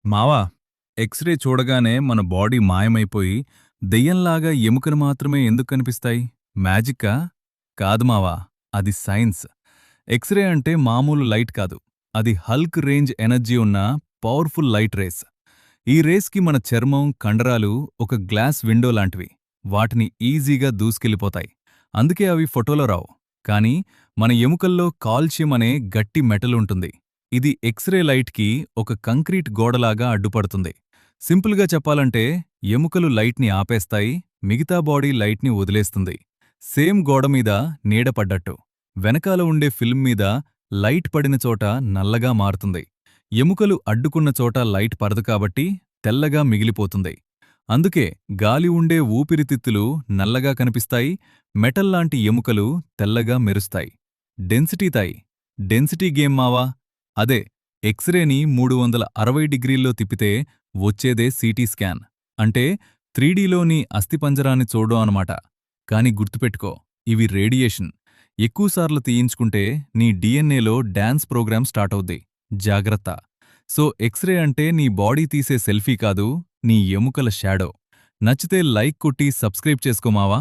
మావా, ఎక్స్‌రే చూడగానే మన బాడీ మాయమైపోయి, దెయ్యంలాగా ఎముకలు మాత్రమే ఎందుకు కనిపిస్తాయి? మ్యాజిక్కా? కాదు మావా, అది సైన్స్. ఎక్స్‌రే అంటే మామూలు లైట్ కాదు. అది హల్క్ రేంజ్ ఎనర్జీ ఉన్న పవర్‌ఫుల్ లైట్ రేస్. ఈ రేస్‌కి మన చర్మం, కండరాలు ఒక గ్లాస్ విండో లాంటివి. వాటిని ఈజీగా దూసుకెళ్ళిపోతాయి. అందుకే అవి ఫోటోలో రావు. కానీ మన ఎముకల్లో కాల్షియం అనే గట్టి మెటల్ ఉంటుంది. ఇది ఎక్స్‌రే లైట్‌కి ఒక కంక్రీట్ గోడలాగా అడ్డుపడుతుంది. సింపుల్‌గా చెప్పాలంటే ఎముకలు లైట్‌ని ఆపేస్తాయి, మిగతా బాడీ లైట్‌ని వదిలేస్తుంది. సేమ్ గోడ మీద నీడ పడ్డట్టు. వెనకాల ఉండే ఫిల్మ్ మీద లైట్ పడిన చోట నల్లగా మారుతుంది. ఎముకలు అడ్డుకున్న చోట లైట్ పడదు కాబట్టి తెల్లగా మిగిలిపోతుంది. అందుకే గాలి ఉండే ఊపిరితిత్తులు నల్లగా కనిపిస్తాయి, మెటల్ లాంటి ఎముకలు తెల్లగా మెరుస్తాయి. డెన్సిటీ తాయి. డెన్సిటీ గేమ్ మావా. అదే ఎక్స్‌రేని 360 డిగ్రీల్లో తిప్పితే వచ్చేదే సీటీ స్కాన్. అంటే 3డీలోని అస్థిపంజరాన్ని చూడడం అనమాట. కాని గుర్తుపెట్టుకో, ఇవి రేడియేషన్. ఎక్కువసార్లు తీయించుకుంటే నీ డీఎన్ఏలో డాన్స్ ప్రోగ్రామ్ స్టార్టవుద్ది. జాగ్రత్త. సో ఎక్స్‌రే అంటే నీ బాడీ తీసే సెల్ఫీ కాదు, నీ ఎముకల షాడో. నచ్చితే లైక్ కొట్టి సబ్స్క్రైబ్ చేసుకో మావా.